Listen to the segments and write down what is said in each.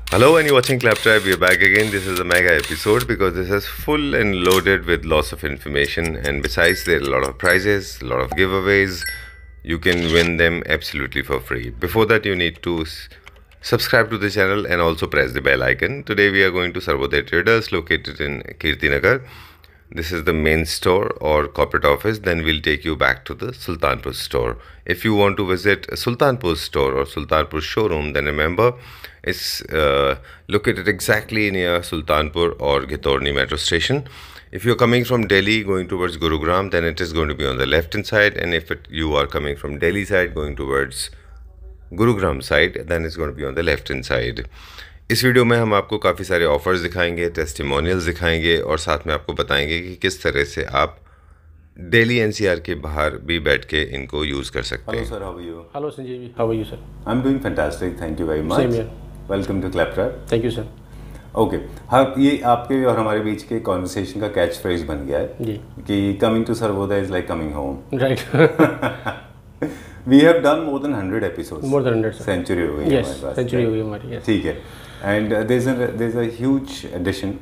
Hello, and you're watching Claptrap. We are back again. This is a mega episode because this is full and loaded with lots of information, and besides, there are a lot of prizes, a lot of giveaways. You can win them absolutely for free. Before that, you need to subscribe to the channel and also press the bell icon. Today, we are going to Sarvodaya Traders located in Kirtinagar. This is the main store or corporate office. Then we'll take you back to the Sultanpur store. If you want to visit Sultanpur store or Sultanpur showroom, then remember it's located exactly near Sultanpur or Ghitorni metro station. If you're coming from Delhi going towards Gurugram, then it is going to be on the left hand side, and if you are coming from Delhi side going towards Gurugram side then is going to be on the left hand side. इस video में हम आपको काफ़ी सारे offers दिखाएंगे, testimonials दिखाएंगे और साथ में आपको बताएंगे कि किस तरह से आप दिल्ली एनसीआर के बाहर भी बैठ के इनको यूज़ कर सकते हैं। Hello sir, how are you? Hello Sanjeev ji, how are you sir? I am doing fantastic, thank you very much. Same here. Welcome to Claptrap. Thank you sir. Okay, हाँ, ये आपके और हमारे बीच के कॉन्वर्सेशन का कैच फ्रेज बन गया है जी कि coming to Sarvodaya is like coming home. Right. We have done more than 100 episodes. More than 100 century हो गई है हमारे पास। सेंचुरी हो गई हमारी, yes. ठीक है। And there is a huge addition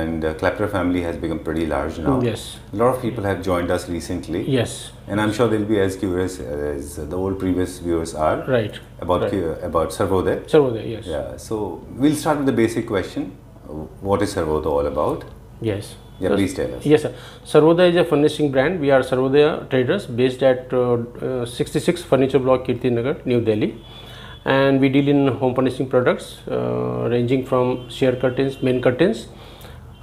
and Claptrap family has become pretty large now. Yes. A lot of people have joined us recently. Yes. And I'm sure they'll be as curious as the old previous viewers are. Right. About Sarvodaya. Sarvodaya, yes. Yeah. So we'll start with the basic question. What is Sarvodaya all about? Yes. Yeah, please tell us. Yes, sir. Sarvodaya is a furnishing brand. We are Sarvodaya Traders based at 66 Furniture Block, Kirtinagar, New Delhi. And we deal in home furnishing products ranging from sheer curtains, main curtains,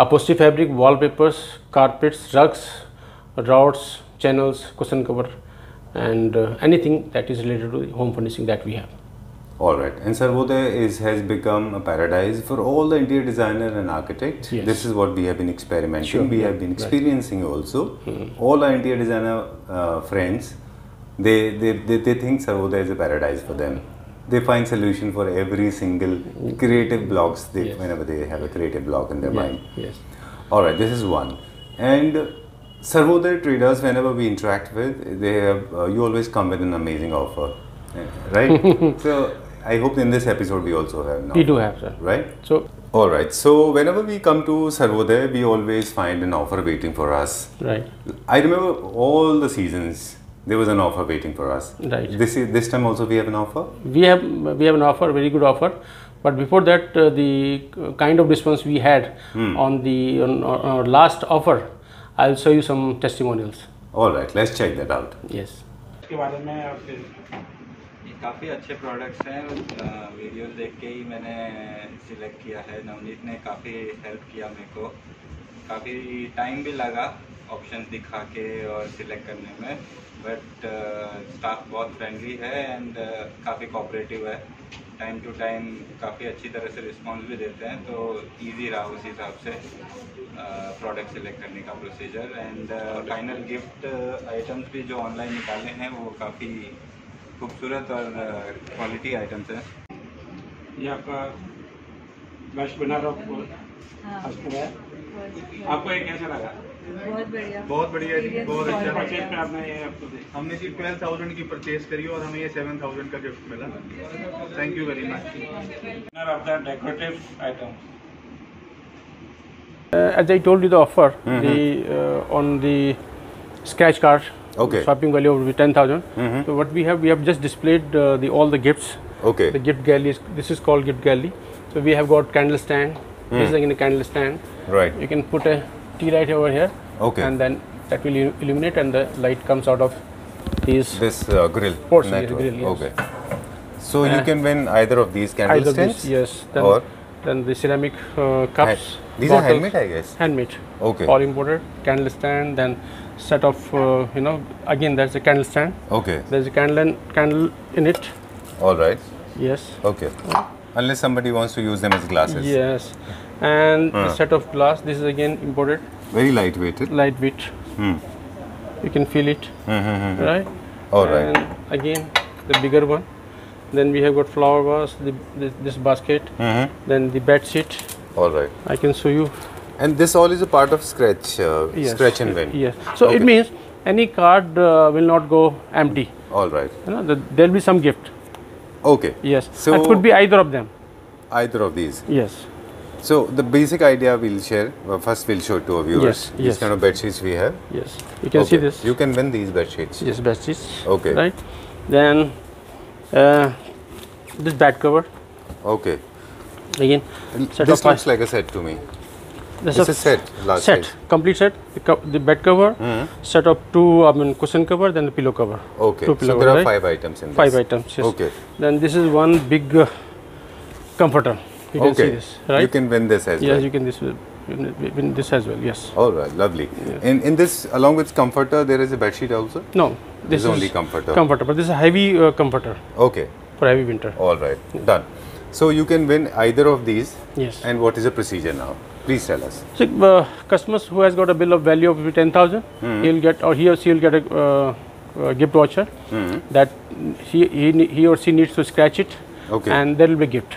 upholstery fabric, wallpapers, carpets, rugs, drawers, channels, cushion cover, and anything that is related to home furnishing that we have. All right. And Sarvodaya has become a paradise for all the interior designer and architect. Yes. This is what we have been experimenting. Sure, we yeah, have been right. experiencing also. All our interior designer friends, they think Sarvodaya is a paradise for them. They find solution for every single creative blocks Yes. whenever they have a creative block in their mind. Yes. All right, this is one. And Sarvodaya traders, whenever we interact with, they have you always come with an amazing offer, right? So I hope in this episode we also have. We do have, sir. Right? So, All right. So whenever we come to Sarvodaya, we always find an offer waiting for us. right. I remember all the seasons. There was an offer waiting for us. Right. This time also we have an offer. We have an offer, very good offer. But before that, the kind of response we had on our last offer, I'll show you some testimonials. All right. Let's check that out. Yes. इसके बारे में आपके ये काफ़ी अच्छे products हैं। Videos देख के ही मैंने सिलेक्ट किया है। नवनीत ने काफ़ी हेल्प किया मेरे को, काफ़ी टाइम भी लगा ऑप्शन दिखा के और सिलेक्ट करने में, बट स्टाफ बहुत फ्रेंडली है एंड काफ़ी कोऑपरेटिव है। टाइम टू टाइम काफ़ी अच्छी तरह से रिस्पॉन्स भी देते हैं, तो इजी रहा उस हिसाब से प्रोडक्ट सिलेक्ट करने का procedure. And final gift items भी जो ऑनलाइन निकाले हैं वो काफ़ी खूबसूरत और क्वालिटी आइटम्स हैं। ये आपका ब्लश बना रहा आपको ये कैसा लगा? बहुत बढ़िया जी, बहुत अच्छा। परचेज पे आपने ये आपको हमने जी 12,000 की परचेज करी और हमें ये 7,000 का गिफ्ट मिला। Thank you very much. Of the decorative item. As I told you the offer, on the scratch card, Okay. shopping value will be 10,000. So what we have just displayed all the gifts. Okay. The gift gallery. This is called gift gallery. So we have got candle stand. This is again a candle stand. Right. You can put a tea light over here. Okay. And then that will illuminate, and the light comes out of these. This grill. Ports, network. yes, grill, yes. Okay. So you can win either of these candle Either stands. this, yes. Then, Or then the ceramic cups. these are bottles. handmade, I guess. Handmade. Okay. All imported. Candle stand. Then set of again there's a candle stand. Okay. There's a candle in it. All right. Yes. Okay. Unless somebody wants to use them as glasses. Yes. And a set of glass. This is again imported. Very lightweighted. Lightweight. You can feel it. Right. All right. And again the bigger one. Then we have got flower vase. This basket. Then the bed sheet. All right. I can show you. And this all is a part of scratch, Yes. scratch and win. Yes. So Okay. it means any card will not go empty. All right. There'll be some gift. Okay. Yes. So It could be either of them. Either of these. Yes. So the basic idea we'll share. First, we'll show it to our viewers. Yes, These yes. kind of bed sheets we have. Yes. You can see this. You can win these bed sheets. Yes, bed sheets. Okay. Right. Then this bed cover Okay. again. Set This of looks five. like a set to me. This It's a set. Large set, size. complete set. The bed cover, set of two cushion cover, then the pillow cover. Okay. Two So pillow there are cover, 5 items in this. 5 items. Yes. Okay. Then this is one big comforter. You can see this, right? You can win this as yes, well. you can win this as well. Yes. All right, lovely. In this, along with comforter, there is a bed sheet also. No, this is only comforter. Comforter, but this is a heavy comforter Okay. for heavy winter. All right. Done. So you can win either of these. Yes. And what is the procedure now? Please tell us. So customers who has got a bill of value of 10,000, he'll get, or he or she will get a gift voucher that he or she needs to scratch it, Okay. and there will be a gift.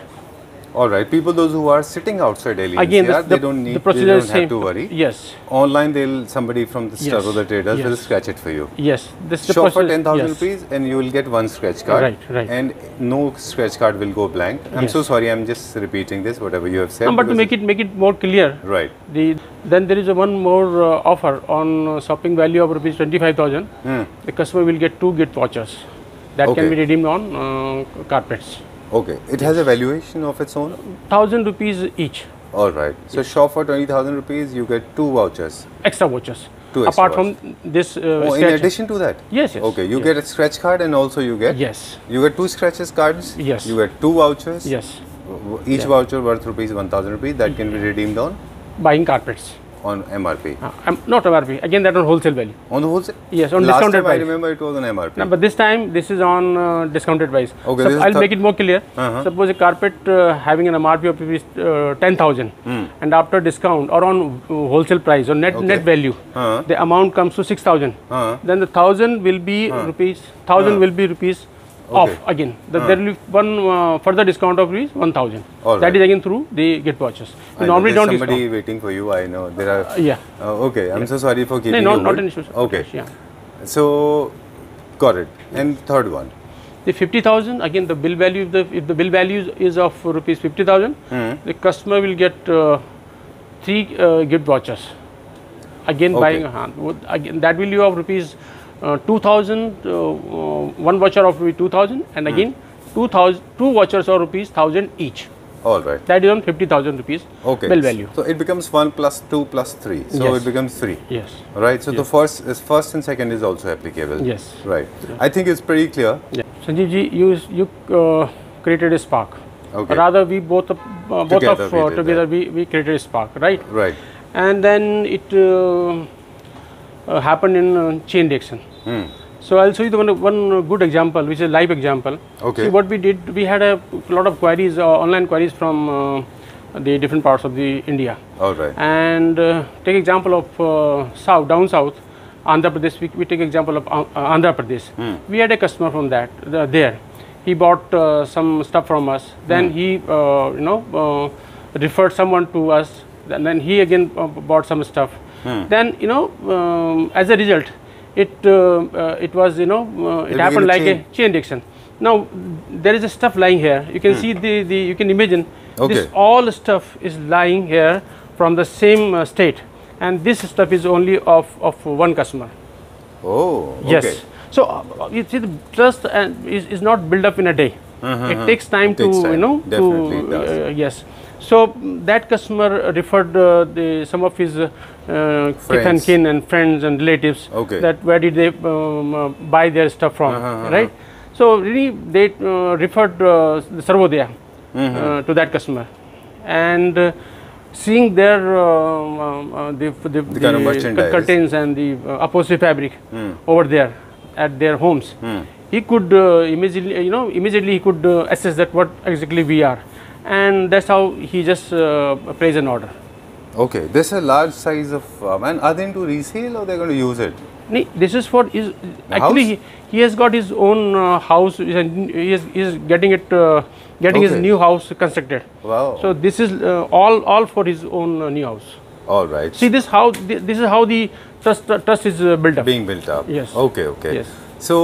All right. People, those who are sitting outside Delhi Again, NCR, the, they don't need. the procedure they is don't have same. to worry. Yes. Online, somebody from the Yes. Starother Traders will Yes. scratch it for you. Yes. This is the Shop for process. 10,000 yes. rupees and you will get one scratch card. Right, right. And no scratch card will go blank. I'm Yes. so sorry. I'm just repeating this, whatever you have said. No, but to because make it more clear, right. then there is a one more offer on shopping value of rupees 25,000. The customer will get 2 gift vouchers that Okay. can be redeemed on carpets. Okay. It has a valuation of its own. 1,000 rupees each, All right. So shop for 20,000 rupees, you get 2 vouchers. extra vouchers. 2 extra Apart from this Oh, in scratch. addition to that? Yes, yes. Okay. You yes. get a scratch card and also you get. Yes. You get 2 scratches cards. Yes. You get 2 vouchers. Yes. Each Yeah. voucher worth rupees 1,000 rupees that can be redeemed Buying carpets. on MRP. Not MRP. Again, that on wholesale value. On the wholesale? Yes, on Last discounted time I price. remember it was on MRP. No, but this time this is on discounted price. Okay, So this is I'll make it more clear. Uh-huh. Suppose a carpet having an MRP of rupees 10,000, and after discount or on wholesale price or net value, Uh-huh. the amount comes to 6,000. Uh-huh. Then the 1,000 will be rupees. 1,000 will be rupees off Okay. again. There will be one further discount of rupees 1,000. All That right. is again through the gift vouchers. I know Normally there's don't somebody discount. waiting for you. I know there are. Yeah. Okay, I'm so sorry for keeping No, you. not hold. an issue. Okay, Yeah. so got it. And third one. The 50,000 again, the bill value, if the bill value is of rupees 50,000, the customer will get 3 gift vouchers. Again, Okay. buying again that will be of rupees 2,000. One voucher of rupees 2,000, and again 2 vouchers of rupees 1,000 each. All right. That is on 50,000 rupees Okay. bill value. So it becomes 1 plus 2 plus 3. So Yes. it becomes 3. Yes. Right. So the first and second is also applicable. Yes. Right. I think it's pretty clear. Yeah. Sanjeev ji, you created a spark. Okay. Rather, we both of Together we did together that. we created a spark, right? Right. And then it happened in chain reaction. So I'll show you the one good example, which is a live example. Okay. See what we did. We had a lot of queries, online queries from the different parts of the India. All right. And take example of down south, Andhra Pradesh. We take example of Andhra Pradesh. We had a customer from there. He bought some stuff from us. Then he referred someone to us. And then he again bought some stuff. Then as a result, it was it became happened a like chain. a chain reaction. Now there is a stuff lying here. You can see you can imagine Okay. this all stuff is lying here from the same state, and this stuff is only of one customer. Oh. Yes. Okay. So you see, the trust is not built up in a day. It takes time Takes to time. Definitely it does. yes. So that customer referred some of his kith and kin and friends and relatives. Okay. That where did they buy their stuff from, right? So really they referred the Sarvodaya to that customer, and seeing their the kind of merchandise. curtains and the upholstery fabric over there at their homes, he could immediately he could assess that what exactly we are, and that's how he just placed an order. Okay. This is a large size of and are they into resale or they're going to use it? This is for his actually he has got his own house, and he is getting it getting his Okay. new house constructed. Wow. So this is all for his own new house. All right. See this is how the trust is built up. Being built up. Yes. Okay. Okay. Yes. So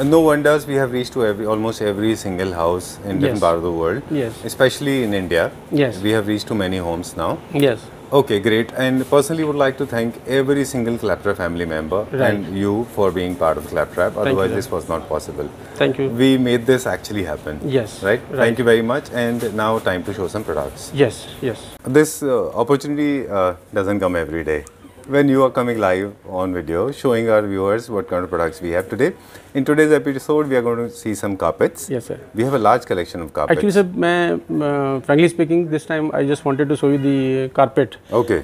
no wonders we have reached to almost every single house in different Yes. part of the world. Yes. Especially in India. Yes. We have reached to many homes now. Yes. Okay, great. And personally would like to thank every single Claptrap family member Right. and you for being part of Claptrap. you, Otherwise sir. this was not possible. Thank you. We made this actually happen. Yes. Right? Right. Thank you very much. And now time to show some products. Yes. Yes. This opportunity doesn't come every day. When you are coming live on video, showing our viewers what kind of products we have today. In today's episode, we are going to see some carpets. Yes, sir. We have a large collection of carpets. Actually, sir, frankly speaking, this time I just wanted to show you the carpet Okay.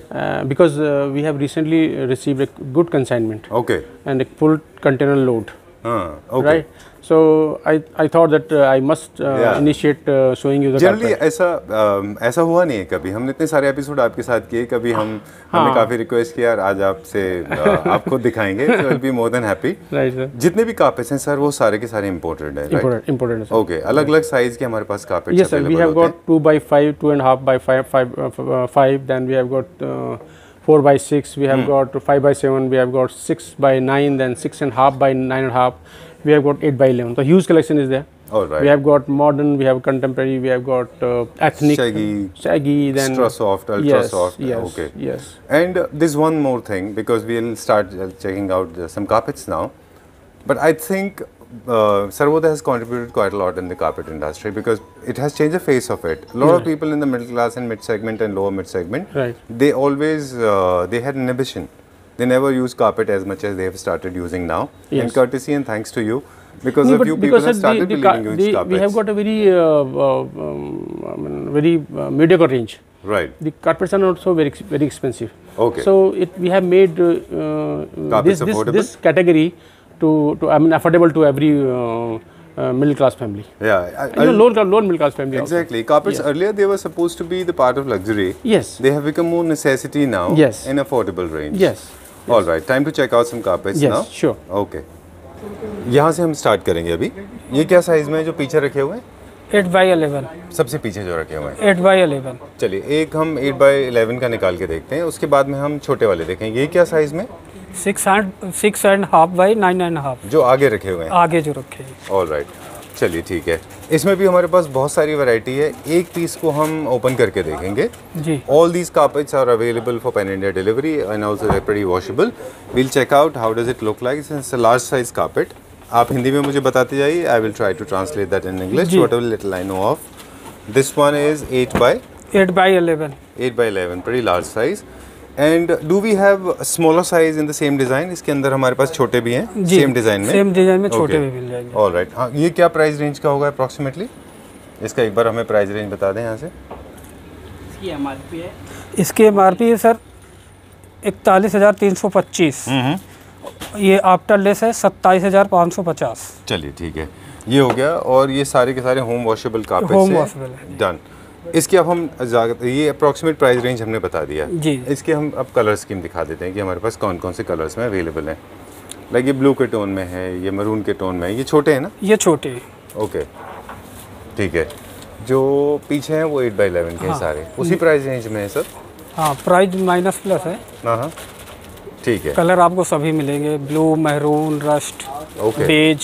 because we have recently received a good consignment Okay. and a full container load. Okay. Right. So I thought that I must Yeah. initiate showing you the generally carpet. ऐसा हुआ नहीं है कभी. हमने इतने सारे episode आपके साथ किए, कभी हमने काफी रिक्वेस्ट किया और आज आपसे आपको दिखाएंगे. So I'll be more than happy. Right, sir. जितने भी कार्पेट्स हैं सर वो सारे के सारे इम्पोर्टेड हैं. Important, sir. ओके, अलग अलग साइज के हमारे पास carpets Yes, sir. We have got 2x5, 2.5 by 5. Then we have got 4x6. We have got 5x7. We have got 6x9. Then 6.5 by 9.5. We have got 8x11. So huge collection is there. All right. We have got modern. We have contemporary. We have got ethnic, shaggy. Then extra soft, ultra yes, soft. Yes. Okay. Yes. And there's one more thing because we'll start checking out some carpets now. But I think Sarvodaya has contributed quite a lot in the carpet industry because it has changed the face of it. A lot of people in the middle class and mid segment and lower mid segment, Right. they always they had an inhibition. They never use carpet as much as they have started using now. Yes. And courtesy and thanks to you because No, a but few people because have of started believing you use carpets. we have got a very very mediocre range. Right. The carpets are not so very expensive. Okay. So we have made Carpets affordable? this category to affordable to every middle class family. Yeah. Lower middle class family. Exactly. Carpets earlier they were supposed to be the part of luxury. Yes. They have become more necessity now. Yes. In affordable range. Yes. All right. Time to check out some carpets Yes, now. sure. Okay. यहाँ से हम start करेंगे अभी. ये क्या size में है जो पीछे रखे हुए हैं? 8x11. सबसे पीछे जो रखे हुए हैं. 8x11. चलिए एक हम 8x11 का निकाल के देखते हैं. उसके बाद में हम छोटे वाले देखेंगे. ये क्या साइज में? 6.5 by 9.5. जो आगे रखे हुए हैं. आगे जो रखे हैं. All right. चलिए ठीक है. इसमें भी हमारे पास बहुत सारी वैरायटी है. एक पीस को हम ओपन करके देखेंगे. जी. All these carpets are available for Pan India delivery and also they're pretty washable. We'll check out how does it look like. It's a large size carpet. आप हिंदी में मुझे बताते जाइए. I will try to translate that in English. Ji. Whatever little I know of. This one is 8x11. 8x11, pretty large size. And do we have a smaller size in the same design? इसके अंदर हमारे पास छोटे भी हैं. जी. Same design में. Same design में छोटे Okay. भी मिल जाएंगे. All right. हाँ, ये क्या प्राइस रेंज का होगा अप्रॉक्सीमेटली? इसका एक बार हमें प्राइस रेंज बता दें यहाँ से. इसकी एमआरपी है सर 41,325. ये आफ्टर लेस है 27,550. चलिए ठीक है. ये हो गया और ये सारे के सारे होम वॉशेबल कार्पेट्स Home हैं. washable है. डन. इसके अब हम ये अप्रॉक्सीमेट प्राइस रेंज हमने बता दिया. जी. इसके हम अब कलर स्कीम दिखा देते हैं कि हमारे पास कौन कौन से कलर्स में अवेलेबल हैं. लाइक ये ब्लू के टोन में है, ये मरून के टोन में है. ये छोटे हैं ना? ये छोटे. ओके ठीक है. जो पीछे हैं वो 8x11 के हैं सारे. उसी प्राइस रेंज में है सर? हाँ, प्राइस माइनस प्लस है. हाँ ठीक है. कलर आपको सभी मिलेंगे. Blue, maroon, rust, okay beige.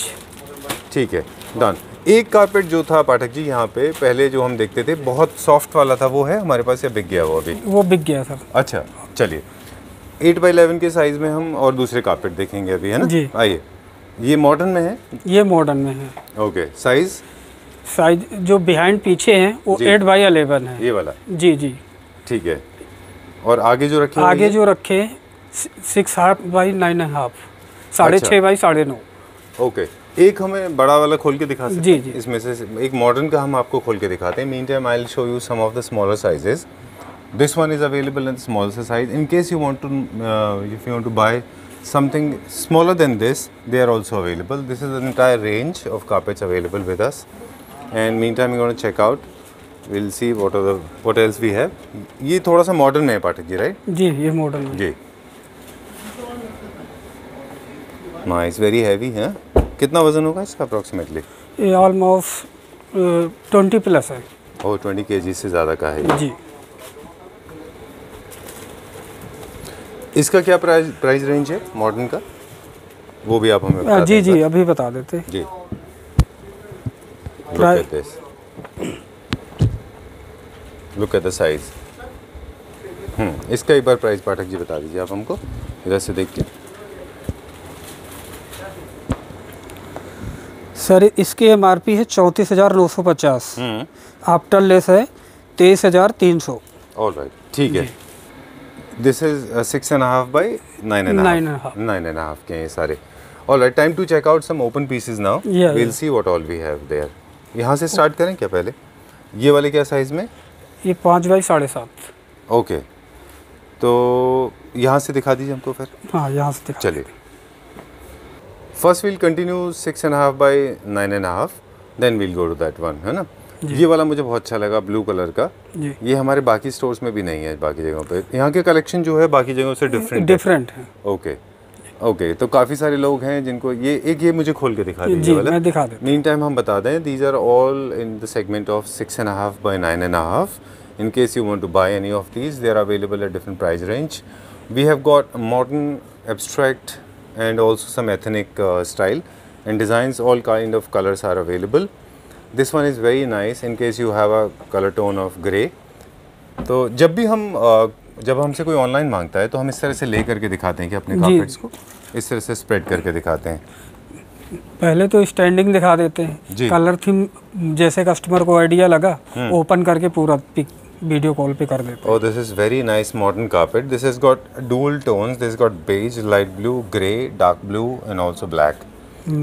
ठीक है. डन. एक कारपेट जो था पाठक जी यहाँ पे पहले जो हम देखते थे बहुत सॉफ्ट वाला था, वो है हमारे पास या बिक गया वो अभी? वो बिक गया सर. अच्छा चलिए 8x11 के साइज में हम और दूसरे कारपेट देखेंगे अभी, है ना? जी. आइए. ये मॉडर्न में है? ये मॉडर्न में है. ओके. साइज जो बिहाइंड पीछे हैं वो जी. 8x11 है. ये वाला? जी जी. ठीक है. और आगे जो रखे हुए आगे हैं? जो रखे 6.5 by 9.5. 6.5 by 9.5. ओके. एक हमें बड़ा वाला खोल के दिखा सकते जी, हैं? जी. इसमें से एक मॉडर्न का हम आपको खोल के दिखाते हैं. Meantime I will show you some of the smaller sizes. This one is available in small size. In case you want to, if you want to buy something smaller than this, they are also available. This is an entire range of carpets available with us. And meantime, we're going to check out. We'll see what else we have. ये थोड़ा सा modern में है पाठक जी, right? जी, ये modern है. जी. Nice, very heavy है. कितना वजन होगा इसका approximately? ये ऑलमोस्ट 20 प्लस है. ओह 20 kg से ज़्यादा का है. जी. इसका क्या प्राइस रेंज है मॉडर्न का? वो भी आप हमें बता जी दें जी अभी बता देते हैं। जी। Look Right. at this. Look at the size. इसका एक बार प्राइस पाठक जी बता दीजिए आप हमको, इधर से देख के। सर इसकी MRP है 34,950, आफ्टर लेस है 23,300। ऑल राइट, ठीक है। This is 6.5 by 9.5. 9.5 के हैं ये सारे। All right, time to check out some open pieces now. Yeah, we'll yeah. See what all we have there. यहाँ से स्टार्ट करें क्या पहले? ये वाले क्या साइज में? ये 5 बाई 7.5। ओके, तो यहाँ से दिखा दीजिए हमको फिर। हाँ यहाँ से दिखा। चलिए, first we'll continue 6.5 by 9.5, then we'll go to that one, है ना। ये वाला मुझे बहुत अच्छा लगा, ब्लू कलर का। जी ये हमारे बाकी स्टोर्स में भी नहीं है, बाकी जगहों पे। यहाँ के कलेक्शन जो है बाकी जगहों से डिफरेंट है। ओके ओके, तो काफ़ी सारे लोग हैं जिनको ये मुझे खोल के दिखा जी दीजिए वाला। मैं दिखा देता मीन टाइम हम बता दें, these are all in the segment of 6.5 by 9.5. In case you want to buy any of these, they are available at different price range. We have got modern, abstract and also some ethnic style and designs. All kind of colors are available. This one is very nice in case you have a color tone of grey. तो जब भी हम जब हमसे कोई online मांगता है तो हम इस तरह से ले करके दिखाते हैं कि अपने कार्पेट्स को इस तरह से स्प्रेड करके दिखाते हैं। पहले तो स्टैंडिंग दिखा देते जी। हैं, कलर थीम जैसे कस्टमर को आइडिया लगा ओपन करके पूरा पिक वीडियो कॉल पे कर देते Oh, this is very nice modern carpet. This has got dual tones. This has got beige, light blue, grey, dark blue and also black.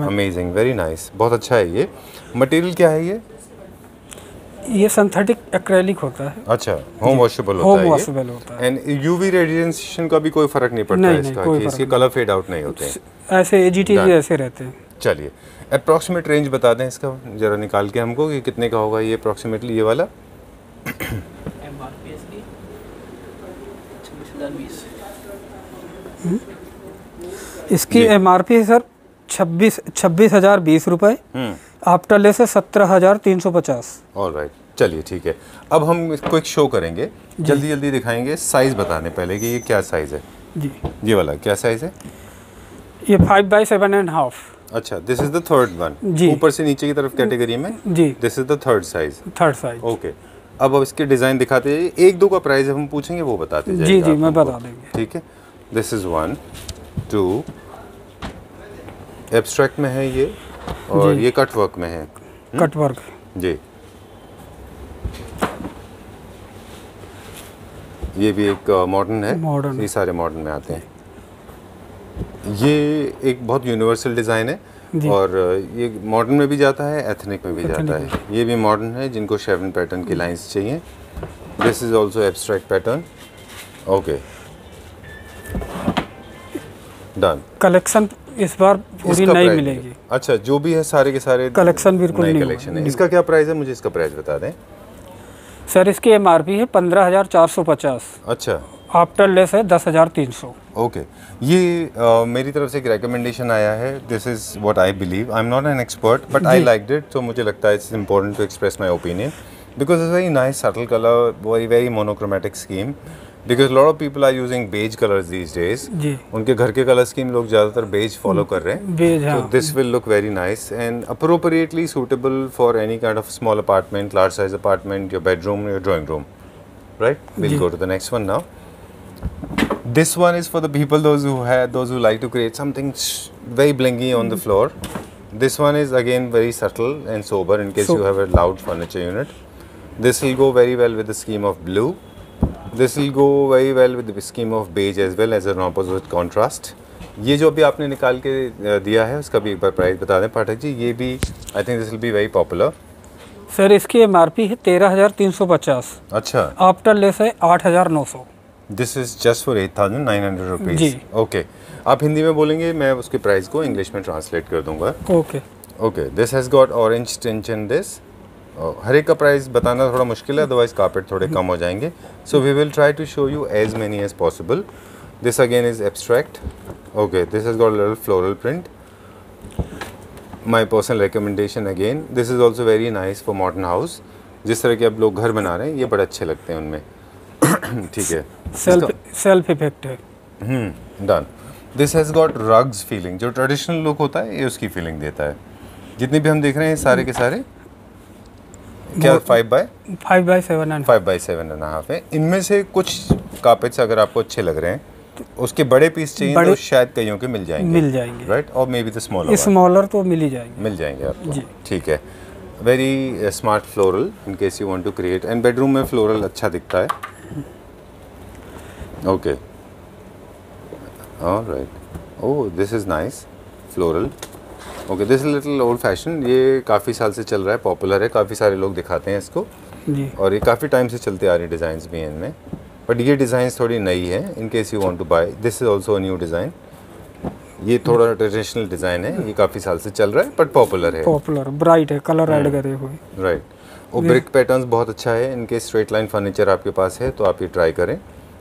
Amazing, very nice. बहुत अच्छा है ये। Material क्या है ये? हैं। ये सिंथेटिक एक्रेलिक होता है। अच्छा, होम वॉशेबल होता होम है ये। वॉशेबल होता है। एंड यूवी रेडिएशन का भी कोई फर्क नहीं पड़ता नहीं, है नहीं, इसका, कोई कि फर्क इसके नहीं। कलर फेड आउट नहीं होते हैं। ऐसे एजीटी Done. ऐसे रहते हैं। चलिए, अप्रॉक्सीमेट रेंज बता दें इसका जरा निकाल के हमको कि कितने का होगा ये अप्रॉक्सीमेटली ये वाला। इसकी MRP है सर 26,020 रुपये, आफ्टर लेस है 17,350। ऑल राइट, चलिए ठीक है। अब हम इसको एक शो करेंगे, जल्दी जल्दी दिखाएंगे। साइज़ बताने पहले कि ये क्या साइज़ है। जी ये वाला क्या साइज़ है? ये 5 बाई 7.5। अच्छा, this is the third one. जी। ऊपर से नीचे की तरफ कैटेगरी में जी this is the third size. Third size. Okay, अब इसके डिज़ाइन दिखाते हैं। एक दो का प्राइस हम पूछेंगे, वो बताते जी जाइएगा जी आप मैं हमको। बता देंगे। ठीक है, दिस इज 1 2 एब्स्ट्रैक्ट में है ये, और जी। ये कट वर्क में है। Cut work. जी, ये भी एक मॉडर्न है। Modern। ये सारे मॉडर्न में आते हैं। ये एक बहुत यूनिवर्सल डिज़ाइन है, जी। और ये मॉडर्न में भी जाता है, एथनिक में भी जाता Ethnic है। ये भी मॉडर्न है जिनको शेवन पैटर्न की लाइंस चाहिए। This is also abstract pattern. Okay, done. Collection इस बार पूरी इसका नई प्राइस मिलेगी। अच्छा, जो भी है सारे के सारे कलेक्शन बिल्कुल नए नहीं कलेक्शन है। हुआ। इसका क्या प्राइस है? मुझे इसका प्राइस बता दें। सर इसकी MRP है 15,450, अच्छा, आफ्टर लेस है 10,300। ओके, ये मेरी तरफ से एक रिकमेंडेशन आया है। This is what I believe. I am not an expert but I liked it, तो मुझे लगता है it's important to express my opinion because it's very nice subtle colour, very very monochromatic scheme. Because lot of people are using beige colours these days. जी उनके घर के colour scheme लोग ज़्यादातर बेज फॉलो कर रहे हैं। बेज, So हाँ। this will look very nice and appropriately suitable for any kind of small apartment, large size apartment, your bedroom, your drawing room. Right? We'll go to the next one now. This one is for the people those who like to create something very blingy on the floor. This one is again very subtle and sober in case you have a loud furniture unit. This will go very well with the scheme of blue. This will go very well with the scheme of beige as well as an opposite contrast. ये जो अभी आपने निकाल के दिया है उसका भी एक बार प्राइस बता दें पाठक जी। ये भी I think this will be very popular. Sir इसकी MRP है 13,350, अच्छा, आफ्टर लेस है 8,900। This is just for 8,900 rupees. जी। ओके, आप हिंदी में बोलेंगे, मैं उसके प्राइस को इंग्लिश में ट्रांसलेट कर दूंगा। Okay. Okay, this has got orange tinge in this. हर एक का प्राइस बताना थोड़ा मुश्किल है, अदरवाइज कार्पेट थोड़े कम हो जाएंगे। So we will try to show you as many as possible. This again is abstract. Okay, this has got little floral print. My personal recommendation again, this is also very nice for modern house. जिस तरह के अब लोग घर बना रहे हैं ये बड़े अच्छे लगते हैं उनमें। ठीक है, सेल्फ इफेक्ट है। Done. This has got rugs feeling, जो ट्रेडिशनल लुक होता है ये उसकी फीलिंग देता है। जितने भी हम देख रहे हैं सारे के सारे क्या 5x7.5 है। इनमें से कुछ कार्पेट्स अगर आपको अच्छे लग रहे हैं तो उसके बड़े पीस चाहिए तो शायद कईयों के मिल जाएंगे राइट, और मे बी द स्मॉलर तो मिल ही जाएंगे आपको। ठीक है, very smart floral in case you want to create, and bedroom में फ्लोरल अच्छा दिखता है। Okay, alright, oh this is nice floral. Okay, this is little old fashion, ये काफ़ी साल से चल रहा है, पॉपुलर है, काफ़ी सारे लोग दिखाते हैं इसको जी। और ये काफ़ी टाइम से चलते आ रही डिज़ाइंस भी हैं इनमें, बट ये डिज़ाइन थोड़ी नई है। In case you want to buy, this is also new design. ये थोड़ा ट्रेडिशनल डिज़ाइन है, ये काफ़ी साल से चल रहा है बट पॉपुलर ब्राइट है, कलर ऐड करे हुए राइट। और ब्रिक पैटर्न्स बहुत अच्छा है। इनके स्ट्रेट लाइन फर्नीचर आपके पास है तो आप ये ट्राई करें।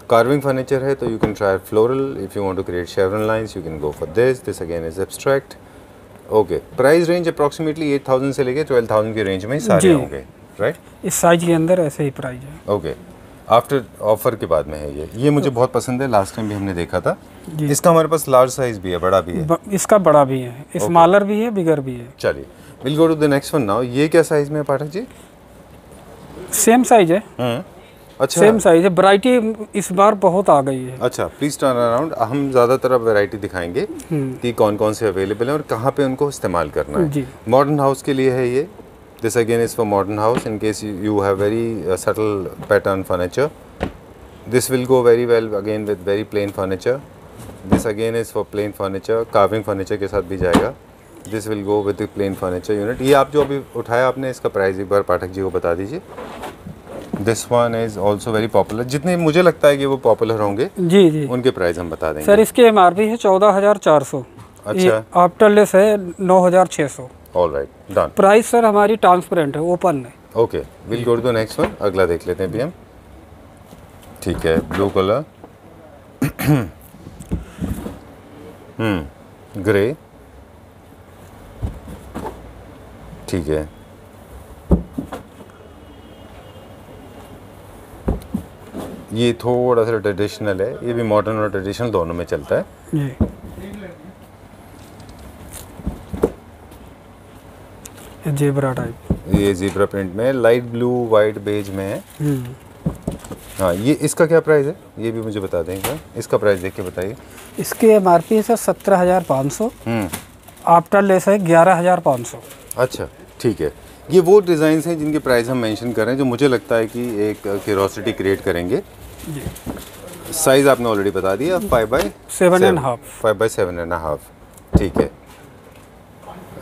कार्विंग फर्नीचर है तो you can try floral. If you want to create chevron lines you can go for this again is abstract. Okay, price range approximately 8,000 से लेके 12,000 के रेंज में सारे होंगे राइट। इस साइज के अंदर ऐसे ही प्राइस है। ओके, आफ्टर ऑफर के बाद में है ये मुझे बहुत पसंद है, लास्ट टाइम भी हमने देखा था। इसका हमारे पास लार्ज साइज भी है, बड़ा भी है। इसका बड़ा भी है, स्मॉलर भी है, बिगर भी है। चलिए, we'll go to the next one now. ये क्या साइज में है पाठक जी? सेम साइज है। अच्छा, सेम साइज है। वैरायटी इस बार बहुत आ गई है। अच्छा, प्लीज टर्न अराउंड। हम ज़्यादातर अब वैरायटी दिखाएंगे कि कौन कौन से अवेलेबल हैं और कहाँ पे उनको इस्तेमाल करना है। मॉडर्न हाउस के लिए है ये। This again is for modern house in case you have very subtle pattern furniture. This will go very well again with very plain furniture. This again is for plain furniture, carving furniture के साथ भी जाएगा। This will go with plain furniture unit. ये आप जो अभी उठाया आपने, इसका प्राइस एक बार पाठक जी को बता दीजिए। This one is also very popular. जितने मुझे लगता है कि वो पॉपुलर होंगे जी उनके प्राइस हम बता देंगे। सर इसकी MRP है 14,400। अच्छा, आफ्टर लेस है 9,600। Alright, done. प्राइस सर हमारी ट्रांसपेरेंट है, ओपन है। Okay, we'll go to the next one. अगला देख लेते हैं अभी हम। ठीक है, ब्लू कलर, ग्रे, ठीक है। ये थोड़ा सा ट्रेडिशनल है, ये भी मॉडर्न और ट्रेडिशनल दोनों में चलता है जी। जेब्रा टाइप, ये जेब्रा प्रिंट में, लाइट ब्लू वाइट बेज में है। हाँ, ये इसका क्या प्राइस है ये भी मुझे बता देंगे। इसका प्राइस देख के बताइए। इसकी MRP है सर 17,500। आफ्टर लेस है 11,500। अच्छा, ठीक है। ये वो डिज़ाइंस हैं जिनके प्राइस हम मेंशन कर रहे हैं, जो मुझे लगता है कि एक क्यूरोसिटी क्रिएट करेंगे। साइज आपने ऑलरेडी बता दिया, 5x7.5। ठीक है,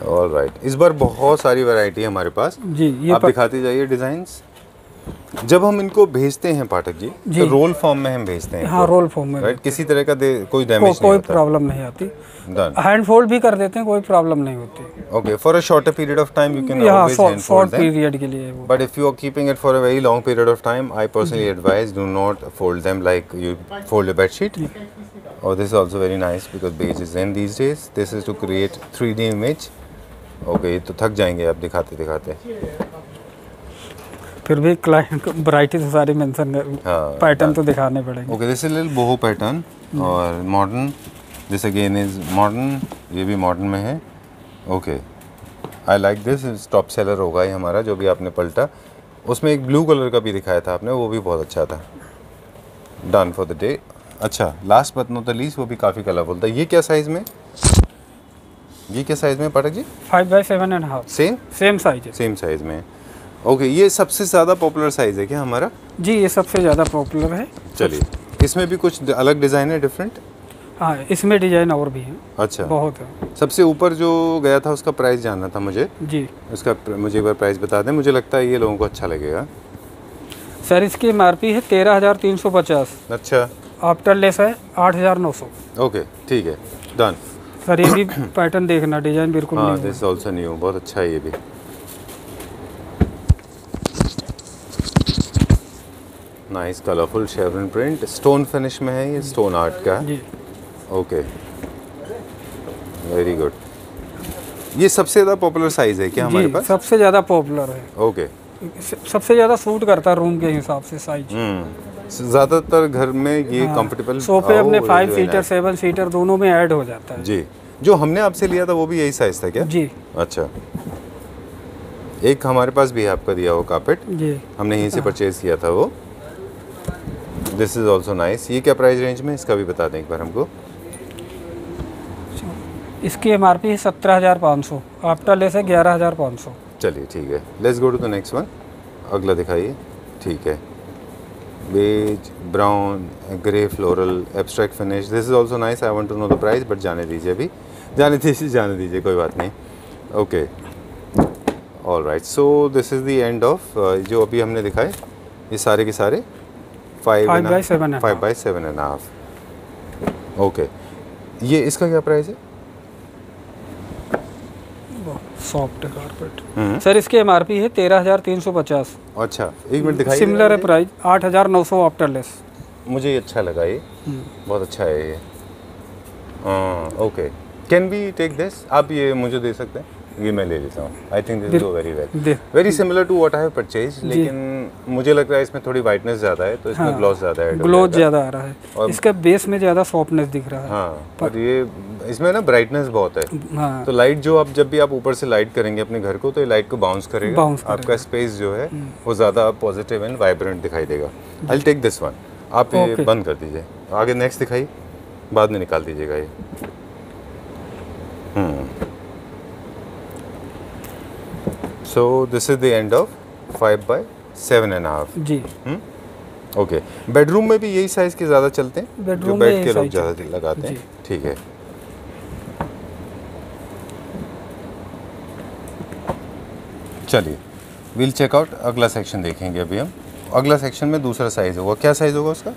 ऑलराइट। इस बार बहुत सारी वैरायटी है हमारे पास जी। ये आप दिखाते जाइए डिज़ाइंस। जब हम इनको भेजते हैं पाठक जी तो रोल फॉर्म में हम भेजते हैं। हाँ, रोल फॉर्म में, राइट। किसी तरह का कोई डैमेज कोई प्रॉब्लम नहीं आती। हैंड फोल्ड भी कर देते हैं, कोई प्रॉब्लम नहीं होती। Okay, for a shorter period of time you can always hand fold them. Period के लिए। But if you are keeping it for a very long period of time, I personally advise do not fold them like you fold a bedsheet. और this is also very nice because beige is in these days. This is to create 3D image. Okay, तो थक जाएंगे आप दिखाते दिखाते। फिर भी client को वैरायटी तो सारी मेंशन कर, पैटर्न तो दिखाने पड़ेंगे। Okay, this is little boho pattern और modern. This again is modern, ये भी मॉडर्न में है। Okay, I like this. Top seller होगा ये हमारा, जो भी आपने पलटा। उसमें एक ब्लू कलर का भी दिखाया था आपने, वो भी बहुत अच्छा था। Done for the day. अच्छा, last but not the least, वो भी काफ़ी कलरफुल था। ये क्या साइज़ में, ये क्या साइज़ में Pathak ji? 5x7.5। Same size है। सेम साइज़ में। ओके, ये सबसे ज़्यादा पॉपुलर साइज़ है क्या हमारा? जी, ये सबसे ज़्यादा पॉपुलर है। चलिए, इसमें भी कुछ अलग डिज़ाइन है, डिफरेंट? हाँ, इसमें डिजाइन और भी है। अच्छा, बहुत है। सबसे ऊपर जो गया था उसका प्राइस जानना था मुझे जी। उसका मुझे एक बार प्राइस बता दें, मुझे लगता है ये लोगों को अच्छा लगेगा। सर इसकी MRP है 13,350। अच्छा, आफ्टर लेस है 8,900। ओके, ठीक है, डन। सर ये भी पैटर्न देखना, डिजाइन बिल्कुल हाँ, नहीं दिस ऑल्सो न्यू, बहुत अच्छा है ये भी। Nice colourful chevron print, stone finish में है ये, स्टोन आर्ट का। जी। Okay, very good. ये सबसे ज़्यादा पॉपुलर साइज़ है क्या हमारे पास? सबसे ज़्यादा पॉपुलर है। ओके, सबसे ज़्यादा सूट करता है रूम के हिसाब से साइज। ज़्यादातर घर में ये कंफर्टेबल सोफे अपने 5 सीटर 7 सीटर दोनों में ऐड हो जाता है। जी। जो हमने आपसे लिया था वो भी यही साइज़ था क्या? जी। अच्छा, एक हमारे पास भी है आपका दिया हुआ कारपेट, जी हमने यहीं से परचेज़ किया था वो। This is also nice. ये क्या प्राइस रेंज में, इसका भी बता दें एक बार हमको। इसकी MRP है 17,500, आफ्टर लेस है 11,500। चलिए ठीक है, let's go to the next one. अगला दिखाइए। ठीक है, beige, brown, grey floral, abstract finish. This is also nice. I want to know the price, but जाने दीजिए अभी, जाने दीजिए, कोई बात नहीं। Okay, all right. So this is the end of जो अभी हमने दिखाए, ये सारे के सारे 5 by 7.5। ओके, ये इसका क्या प्राइस है? सॉफ्ट कारपेट सर, इसकी MRP है 13,350। अच्छा, एक मिनट दिखाइए। सिमिलर है प्राइस 8,900 आफ्टर लेस। मुझे ये अच्छा लगा, ये बहुत अच्छा है ये। Okay, can we take this? आप ये मुझे दे सकते हैं? ये मैं ले लेता हूँ। I think this go very well, very similar to what I have purchase, लेकिन मुझे लग रहा है इसमें थोड़ी वाइटनेस ज़्यादा है, तो इसमें ग्लॉस ज़्यादा है, ग्लो ज़्यादा आ रहा है, इसका बेस में ज़्यादा सॉफ्टनेस दिख रहा है। हाँ, और ये इसमें ना ब्राइटनेस बहुत है। हाँ। तो लाइट जो आप जब भी आप ऊपर से लाइट करेंगे अपने घर को, तो ये लाइट को बाउंस करेगा, आपका स्पेस जो है वो ज़्यादा पॉजिटिव एंड वाइब्रेंट दिखाई देगा। I take this one. आप ये बंद कर दीजिए, आगे नेक्स्ट दिखाइए, बाद में निकाल दीजिएगा ये। So this is the end of 5 by 7.5। जी। ओके, बेडरूम में भी यही साइज के ज़्यादा चलते हैं, बेडरूम जो में बेड के लोग ज़्यादा लगाते हैं। ठीक है, चलिए विल चेकआउट। अगला सेक्शन देखेंगे अभी हम। अगला सेक्शन में दूसरा साइज होगा। क्या साइज होगा उसका?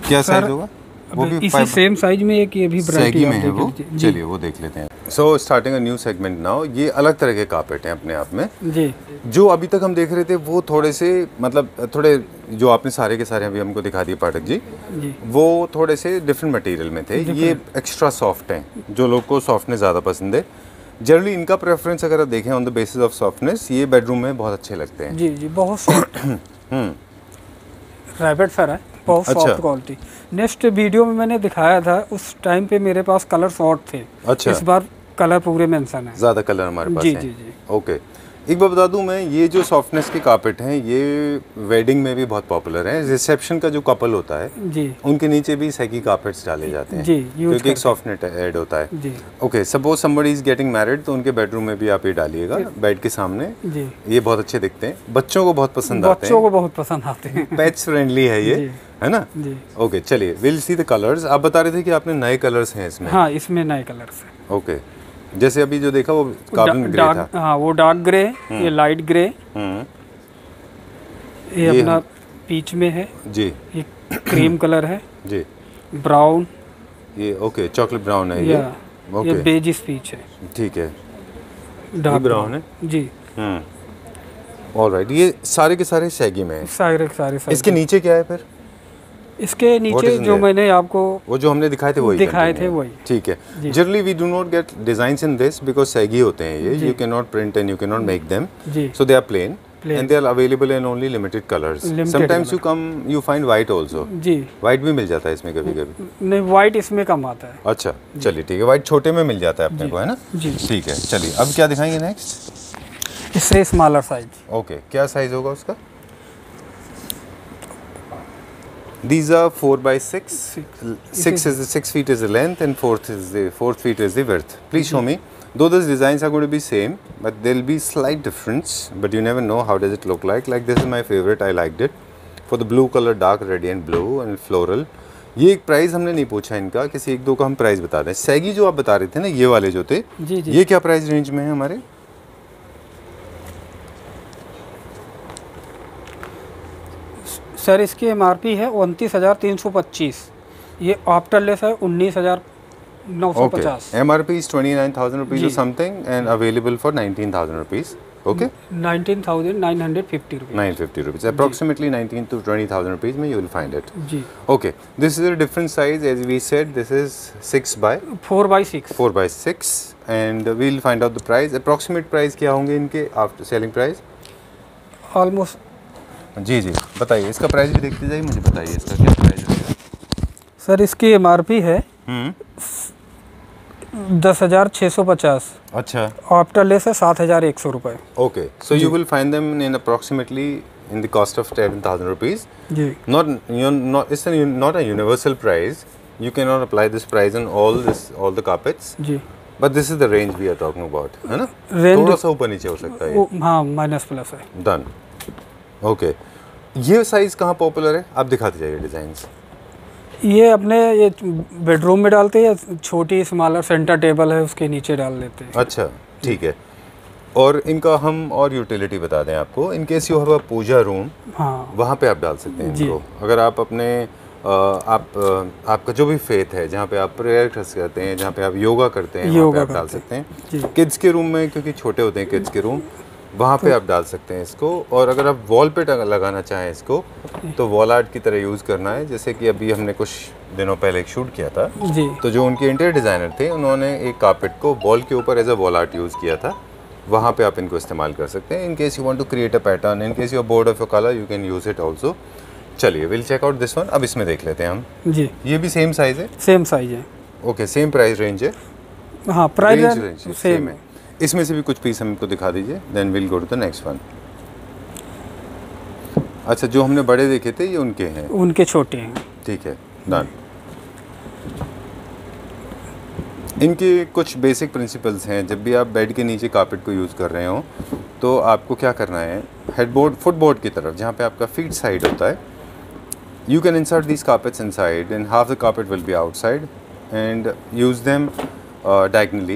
क्या साइज होगा? वो भी इसी सेम साइज में एक ये भी वैरायटी में है वो। चलिए वो देख लेते हैं। So starting a new segment now. ये अलग तरह के कारपेट हैं अपने आप में जी। जो अभी तक हम देख रहे थे वो थोड़े से मतलब थोड़े जो आपने सारे के सारे अभी हमको दिखा दिए पाठक जी, वो थोड़े से डिफरेंट मटेरियल में थे। ये एक्स्ट्रा सॉफ्ट हैं, जो लोग को सॉफ्टनेस ज़्यादा पसंद है। जनरली इनका प्रेफरेंस अगर आप देखें on the basis of softness, ये बेडरूम में बहुत अच्छे लगते हैं। जी जी, बहुत सॉफ्ट रैबिट सर है, बहुत सॉफ्ट क्वालिटी। नेक्स्ट वीडियो में मैंने दिखाया था, उस टाइम पे मेरे पास कलर शॉर्ट थे। अच्छा, इस बार कलर पूरे मेंशन है, ज़्यादा कलर हमारे पास जी, है। जी जी। ओके, एक बार बता दूं मैं, ये जो सॉफ्टनेस के कारपेट हैं ये वेडिंग में भी बहुत पॉपुलर हैं। रिसेप्शन का जो कपल होता है जी, उनके नीचे भी सैकी कारपेट्स डाले जाते हैं जी, क्योंकि एक सॉफ्टनेस ऐड होता है। जी। Okay, suppose somebody is getting married, तो उनके बेडरूम में भी आप ये डालिएगा बेड के सामने। जी, ये बहुत अच्छे दिखते हैं, बच्चों को बहुत पसंद आते हैं। बच्चों को बहुत पसंद आते हैं। पेट्स फ्रेंडली है ये, है ना? जी। ओके, चलिए विल सी द कलर्स। आप बता रहे थे कि आपने नए कलर्स हैं इसमें। हाँ, इसमें नए कलर्स हैं। ओके, जैसे अभी जो देखा वो कार्बन ग्रे था। हाँ, वो डार्क ग्रे, ये लाइट ग्रे, ये अपना पीच में है जी, ये क्रीम कलर है जी, ब्राउन, ये ओके चॉकलेट ब्राउन है ये। ये बेज स्पीच है, ठीक है, डार्क ब्राउन है जी। ऑलराइट, ये सारे के सारे सैगी में है। सारे इसके नीचे क्या है फिर? इसके नीचे जो मैंने आपको वो जो हमने दिखाए थे वही वही। ठीक है। Generally we do not get designs in this because saggy होते हैं ये, you can not print and you can not make them, so they are plain and they are available in only limited colors. Sometimes you find white also. जी, white भी मिल जाता है इसमें कभी कभी। नहीं, white इसमें कम आता है। अच्छा, चलिए ठीक है, white छोटे में मिल जाता है अपने को, है ना? जी, ठीक है। चलिए अब क्या दिखाएंगे नेक्स्ट? इससे स्मॉलर साइज। ओके, क्या साइज होगा उसका? These are 4 by 6. 6 feet is the length and 4 feet is the width. Please show me. Though these designs are going to be same, but there will be slight difference. But you never know how does it look like. Like this is my favorite. I liked it for the blue color, dark radiant blue and floral. ये एक price हमने नहीं पूछा इनका, किसी एक दो का हम प्राइस बता दें। सैगी जो आप बता रहे थे ना, ये वाले जो थे, जी, जी। ये क्या प्राइस रेंज में है हमारे? सर इसकी MRP है 29,325, ये आफ्टर लेस है 19,950। MRP is 29,000 rupees or something and available for 19,000 rupees. Okay, 19,950 rupees। 950 rupees, approximately 19 to 20,000 rupees में you will find it. Ji. Okay, this is a different size as we said. This is 4 by 6 4 by 6 and we'll find out the price. Approximate price क्या होंगे इनके after selling price? Almost जी जी बताइए, इसका price भी देखते जाइए, मुझे बताइए इसका क्या प्राइस है। सर इसकी MRP है 10,650। अच्छा, आफ्टर लेस है 7,100 रुपये। Okay, so you will find them in approximately in the cost of 10,000 rupees. जी It's not a universal price. You cannot apply this price on all the carpets. जी But this is the range we are talking about, है ना? Range- थोड़ा सा ऊपर नीचे हो सकता है। हाँ माइनस प्लस है। Done, okay. ये साइज कहाँ पॉपुलर है, आप दिखाते जाइए डिजाइन्स। ये अपने ये बेडरूम में डालते हैं, या छोटी स्मॉलर सेंटर टेबल है उसके नीचे डाल लेते हैं। अच्छा ठीक है, और इनका हम और यूटिलिटी बता दें आपको। In case you have a puja room, हाँ वहाँ पे आप डाल सकते हैं जी। इनको। अगर आप अपने आपका जो भी फेथ है, जहाँ पे आप प्रेयर करते हैं, जहाँ पे आप योगा करते हैं, वहाँ पे योगा आप डाल करते सकते जी। हैं। किड्स के रूम में, क्योंकि छोटे होते हैं किड्स के रूम, वहाँ पे आप डाल सकते हैं इसको। और अगर आप वॉल पे लगाना चाहें इसको, तो वॉल आर्ट की तरह यूज़ करना है। जैसे कि अभी हमने कुछ दिनों पहले एक शूट किया था, जी तो जो उनके इंटीरियर डिज़ाइनर थे, उन्होंने एक कारपेट को वॉल के ऊपर as a wall art use किया था। वहाँ पे आप इनको इस्तेमाल कर सकते हैं। In case you want to create a pattern, in case you are bored of your colour, you can use it also. चलिए will check out this one. अब इसमें देख लेते हैं हम। जी ये भी सेम साइज़ है, सेम साइज है। ओके, सेम प्राइस रेंज है। हाँ प्राइस रेंज सेम सेम है। इसमें से भी कुछ पीस हमको दिखा दीजिए, then we'll go to the next one. अच्छा, जो हमने बड़े देखे थे ये उनके हैं, उनके छोटे हैं। ठीक है, डन। इनके कुछ बेसिक प्रिंसिपल्स हैं। जब भी आप बेड के नीचे कारपेट को यूज़ कर रहे हो, तो आपको क्या करना है, हेडबोर्ड फुटबोर्ड की तरफ, जहाँ पे आपका फीट साइड होता है, you can insert these carpets inside and half the carpet will be outside and use them diagonally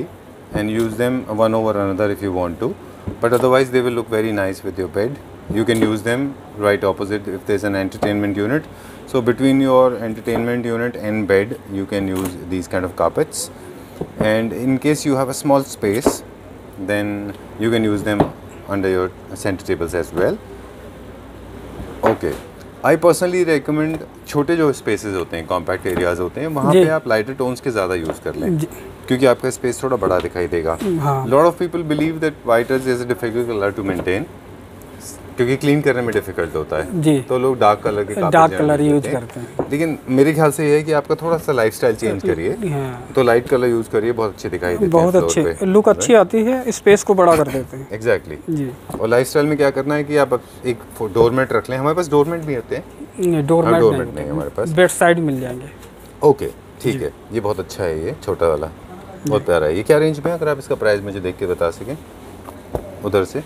and use them one over another if you want to, but otherwise they will look very nice with your bed. You can use them right opposite if there's an entertainment unit. So between your entertainment unit and bed, you can use these kind of carpets. And in case you have a small space, then you can use them under your center tables as well. Okay. I personally recommend छोटे जो spaces होते हैं, compact areas होते हैं, वहाँ जी। पे आप lighter tones के ज़्यादा यूज़ कर लें, जी। क्योंकि आपका स्पेस थोड़ा बड़ा दिखाई देगा। हाँ। Lot of people believe that white is a difficult colour to maintain, क्योंकि क्लीन करने में डिफिकल्ट होता है। जी। तो लोग डार्क कलर के carpet dark generally colour use लेते हैं। करते हैं। लेकिन मेरे ख्याल से ये है कि आपका थोड़ा सा लाइफस्टाइल चेंज करिए, हाँ तो लाइट कलर यूज़ करिए, बहुत अच्छे दिखाई देते हैं बहुत floor अच्छे, पे। लुक अच्छी आती है, स्पेस को बड़ा कर देते हैं। एग्जैक्टली। जी और लाइफस्टाइल में क्या करना है कि आप एक डोरमेट रख लें। हमारे पास डोरमेट भी होते हैं। डोरमेट डोरमेट नहीं है हमारे पास। बेड साइड मिल जाएंगे। ओके ठीक है, ये बहुत अच्छा है, ये छोटा वाला बहुत प्यारा है। ये क्या रेंज में है, अगर आप इसका प्राइस मुझे देख के बता सकें उधर से।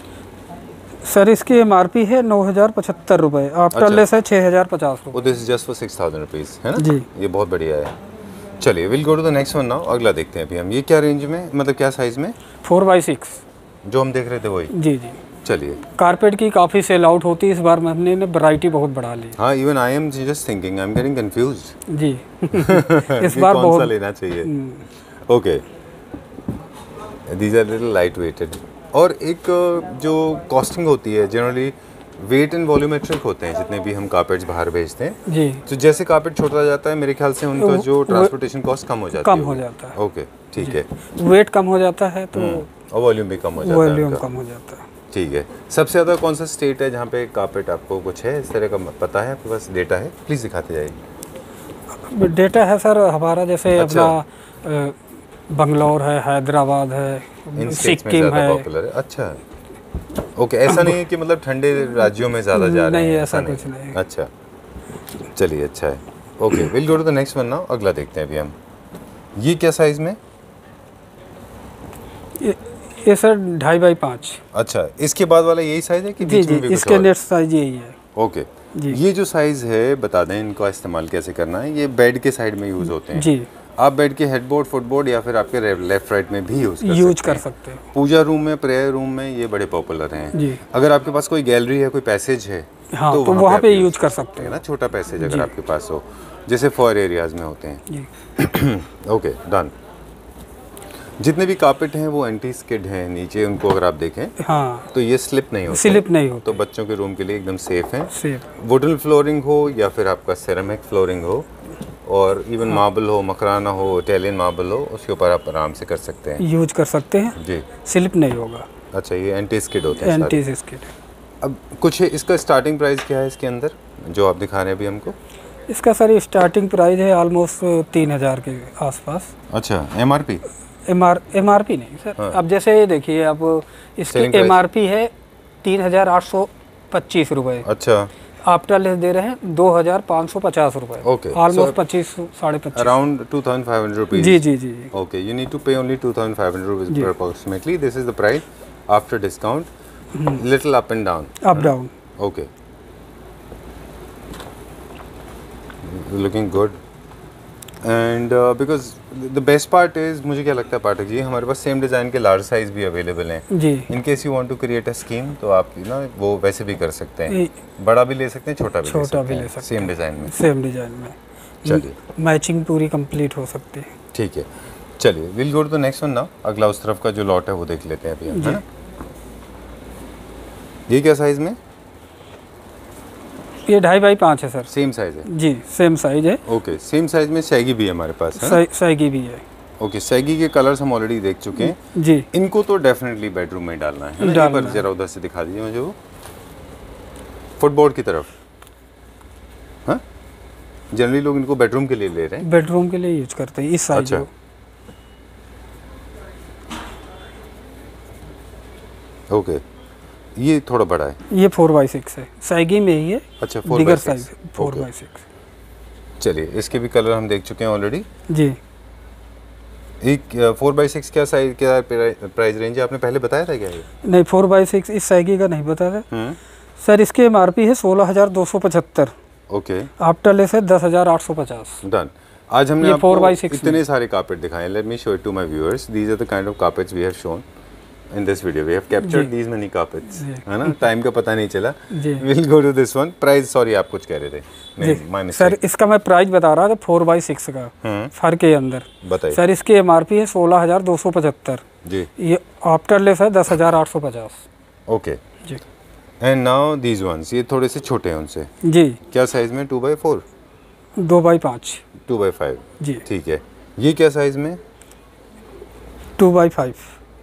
सर इसकी MRP है 9,075 रुपये, आफ्टर अच्छा। लेस है 6,050 रुपये। वो this is just for 6,000 rupees, है ना? जी। ये बहुत बढ़िया है। चलिए we'll go to the next one now. अगला देखते हैं अभी हम। ये क्या रेंज में, मतलब क्या साइज़ में? 4x6। जो हम देख रहे थे वही। जी जी। चलिए। कारपेट की काफ़ी सेल आउट होती है, इस बार हमने वैरायटी बहुत बढ़ा ली। हाँ, even I am just thinking, I am getting confused जी इस बार कौन सा बहुत लेना चाहिए। Okay, these are little light weighted. और एक जो कॉस्टिंग होती है जनरली वेट एंड वॉल्यूमेट्रिक होते हैं, जितने भी हम कारपेट्स बाहर भेजते हैं। जी तो जैसे कारपेट छोटा जाता है, मेरे ख्याल से उनका जो ट्रांसपोर्टेशन कॉस्ट कम हो जाती है। कम हो जाता है। ओके ठीक है। वेट कम हो जाता है तो और वॉल्यूम भी कम हो जाता है वॉल्यूम उनका। कम हो जाता है। ठीक है। सबसे ज़्यादा कौन सा स्टेट है जहाँ पे कारपेट आपको कुछ है इस तरह का पता है, आपके पास डेटा है? प्लीज़ दिखाते जाइए। डेटा है सर हमारा, जैसे अच्छा। अपना बंगलौर है, हैदराबाद है, इन स्टेट्स में सिक्किम ज़्यादा है। पॉपुलर है। अच्छा ओके, ऐसा नहीं है कि मतलब ठंडे राज्यों में ज़्यादा जा रहे नहीं, हैं? ऐसा कुछ नहीं। अच्छा चलिए, अच्छा है। Okay we'll go to the next one now. अगला देखते हैं अभी हम। ये क्या साइज़ में? ये सर 2.5x5। अच्छा, इसके बाद वाला यही साइज़ है कि जी बीच जी, में भी कुछ इसके और? नेट साइज यही है। ओके जी। ये जो साइज़ है बता दें इनका इस्तेमाल कैसे करना है। ये बेड के साइड में यूज़ होते हैं। जी आप बेड के हेडबोर्ड, फुटबोर्ड या फिर आपके लेफ्ट राइट में भी यूज कर सकते हो। पूजा रूम में, प्रेयर रूम में ये बड़े पॉपुलर हैं। जी। अगर आपके पास कोई गैलरी है, कोई पैसेज है, हाँ तो वहाँ वहाँ पे आप यूज कर सकते है हो ना, छोटा पैसेज जी। अगर आपके पास हो, जैसे फॉर एरियाज में होते हैं। जी ओके डन। जितने भी कारपेट हैं वो एंटी स्किड हैं नीचे, उनको अगर आप देखें हाँ, तो ये स्लिप नहीं होते। स्लिप नहीं होते। तो बच्चों के रूम के लिए एकदम सेफ हैं। सेफ। वुडन फ्लोरिंग हो या फिर आपका सेरेमिक फ्लोरिंग हो, और इवन मार्बल हो, मकराना हो, इटालियन मार्बल हो, उसके ऊपर आप आराम से कर सकते हैं। यूज कर सकते हैं, जी। स्लिप नहीं होगा। अच्छा, ये एंटी स्किड होते हैं एंटी सारे। स्किड। अब कुछ इसका स्टार्टिंग प्राइस क्या है इसके अंदर जो आप दिखा रहे हैं अभी हमको? इसका सर स्टार्टिंग प्राइस है ऑलमोस्ट 3000 के आसपास। अच्छा, MRP? MRP नहीं सर। हाँ। अब जैसे ये देखिए, अब Selling इसकी price? MRP है 3825 रुपये। अच्छा, आफ्टर लेस दे रहे हैं 2550 रुपये। Okay, ऑलमोस्ट so 25 साढ़े 25। around 2500 rupees. जी जी जी। Okay, you need to pay only 2500 rupees जी। approximately. This is the price after discount. Little up and down. Up down. Okay. Looking good. And because the best part is, मुझे क्या लगता है पाठक जी, हमारे पास सेम डिज़ाइन के large size भी available हैं। जी। In case you want to create a scheme तो आप ना वो वैसे भी कर सकते हैं, बड़ा भी ले सकते हैं, छोटा भी ले सकते हैं, सेम डिज़ाइन में। सेम डिज़ाइन में। चलिए, मैचिंग पूरी कंप्लीट हो सकती है। ठीक है, चलिए we'll go to the next one now. अगला उस तरफ का जो लॉट है वो देख लेते हैं अभी हम, है ना? ये क्या साइज में? ये 2.5 बाई 5 है सर। सेम साइज है? जी सेम साइज है। ओके, सेम साइज में सैगी भी है हमारे पास, है? सैगी भी है। ओके, सैगी के कलर्स हम ऑलरेडी देख चुके हैं जी। इनको तो डेफिनेटली बेडरूम में डालना है ना? एक बार जरा उधर से दिखा दीजिए मुझे वो फुटबोर्ड की तरफ। हाँ, जनरली लोग इनको बेडरूम के लिए ले रहे हैं। बेडरूम के लिए यूज करते हैं इस साइज को। ओके, ये थोड़ा बड़ा है। ये 4x6 है, सैगी में ही है। अच्छा, बिगर साइज 4x6। चलिए, इसके भी कलर हम देख चुके हैं ऑलरेडी। जी। एक 4x6 क्या साइज, क्या प्राइस रेंज है, आपने पहले बताया था क्या ये? नहीं, 4x6 इस सैगी का नहीं बताया सर। इसके MRP है 16,275। ओके, आफ्टर लेस है 10,850। डन। आज हमने ये आपको 4x6 इतने सारे कारपेट दिखाए। Let me show it to my viewers. These are the kind of carpets we have shown in this video. We have captured these many carpets, है ना? टाइम का पता नहीं चला। We'll go to this one. Price, sorry, आप कुछ कह रहे थे। My mistake. सर इसका मैं प्राइस बता रहा था 4x6 का फर के अंदर। बताइए सर इसकी MRP है 16,275 जी। ये आफ्टर लेस है 10,850। ओके जी। एंड नाउ दीज वंस, ये थोड़े से छोटे हैं उनसे। जी। क्या साइज में? 2x4? 2x5। 2x5 जी। ठीक है। ये क्या साइज में? 2x5।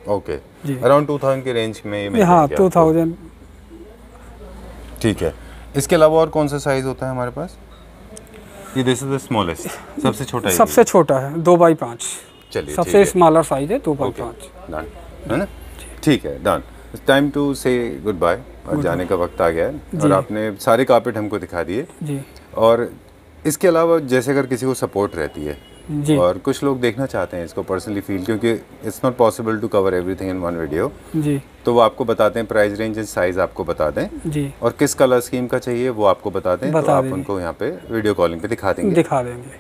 ओके, अराउंड 2000 के रेंज में ये। हाँ, 2000। ठीक है। इसके अलावा और कौन सा साइज होता है हमारे पास? ये दिस इज द स्मॉलेस्ट, सबसे छोटा है। सबसे छोटा है 2x5। चलिए, सबसे स्मॉलर साइज है 2x5। डन, है ना? ठीक है, डन। टाइम टू से गुड बाय, और जाने का वक्त आ गया है। और आपने सारे कारपेट हमको दिखा दिए जी। और इसके अलावा जैसे अगर किसी को सपोर्ट रहती है जी। और कुछ लोग देखना चाहते हैं इसको पर्सनली फील, क्योंकि it's not possible to cover everything in one video, जी। तो वो आपको बताते हैं, प्राइस रेंज एंड साइज आपको बता दें जी। और किस कलर स्कीम का चाहिए वो आपको बता दें, तो आप उनको यहाँ पे वीडियो कॉलिंग पे दिखा देंगे।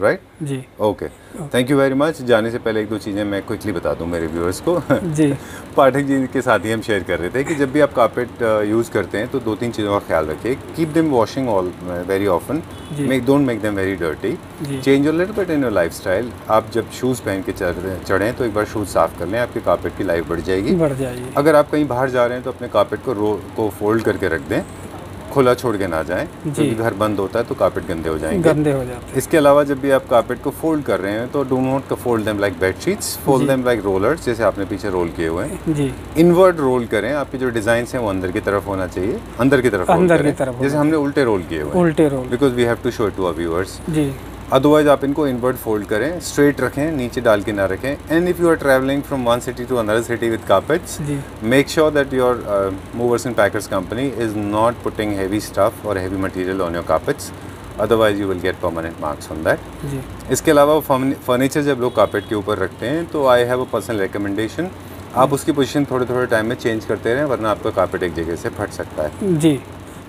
राइट जी। Okay, thank you very much. जाने से पहले एक दो चीज़ें मैं क्विकली बता दूं मेरे व्यूअर्स को। जी। पाठक जी के साथ ही हम शेयर कर रहे थे कि जब भी आप कारपेट यूज़ करते हैं तो दो तीन चीज़ों का ख्याल रखिए। Keep them washing all very often, don't make them very dirty, change your little bit in your lifestyle. आप जब शूज़ पहन के चढ़ें तो एक बार शूज़ साफ़ कर लें, आपके कारपेट की लाइफ बढ़ जाएगी। अगर आप कहीं बाहर जा रहे हैं तो अपने कारपेट को फोल्ड करके रख दें, खुला छोड़ के ना जाएं, क्योंकि घर बंद होता है तो कारपेट गंदे हो जाएंगे। इसके अलावा जब भी आप कारपेट को फोल्ड कर रहे हैं तो do not fold them like bed sheets, fold them like rollers, जैसे आपने पीछे रोल किए हुए हैं। जी। इनवर्ट रोल करें, आपके जो डिजाइन हैं वो अंदर की तरफ होना चाहिए, अंदर की तरफ जैसे हमने उल्टे रोल किए हुए हैं, because we have to show it to our viewers. Otherwise आप इनको इनवर्ट फोल्ड करें, स्ट्रेट रखें, नीचे डाल के ना रखें। And if you are travelling from one city to another city with carpets, make sure that your movers and packers company is not putting heavy stuff और heavy material on your carpets, otherwise you will get permanent marks on that. इसके अलावा furniture जब लोग carpet के ऊपर रखते हैं तो I have a personal recommendation, आप उसकी पोजीशन थोड़े थोड़े टाइम में चेंज करते रहें, वरना आपका कारपेट एक जगह से फट सकता है। जी।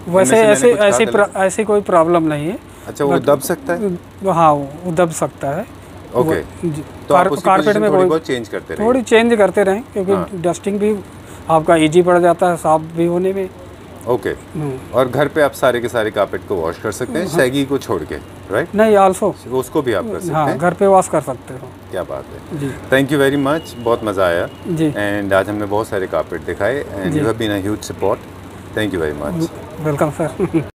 वैसे ऐसी कोई प्रॉब्लम नहीं है। अच्छा, वो दब सकता है? हाँ, वो दब सकता है। ओके, तो आप उसकी कारपेट में थोड़ी बहुत चेंज करते रहें, थोड़ी चेंज करते रहें, क्योंकि डस्टिंग भी आपका इजी पड़ जाता है साफ भी होने में। ओके। और घर पे आप सारे के सारे कारपेट को वॉश कर सकते हैं, सैगी को छोड़ के, राइट? नहीं, आल्सो उसको भी आप कर सकते हैं, घर पे वॉश कर सकते हो। क्या बात है जी। थैंक यू वेरी मच, बहुत मज़ा आया जी। एंड आज हमने बहुत सारे कारपेट दिखाए and you have been a huge support. Thank you very much. Welcome sir.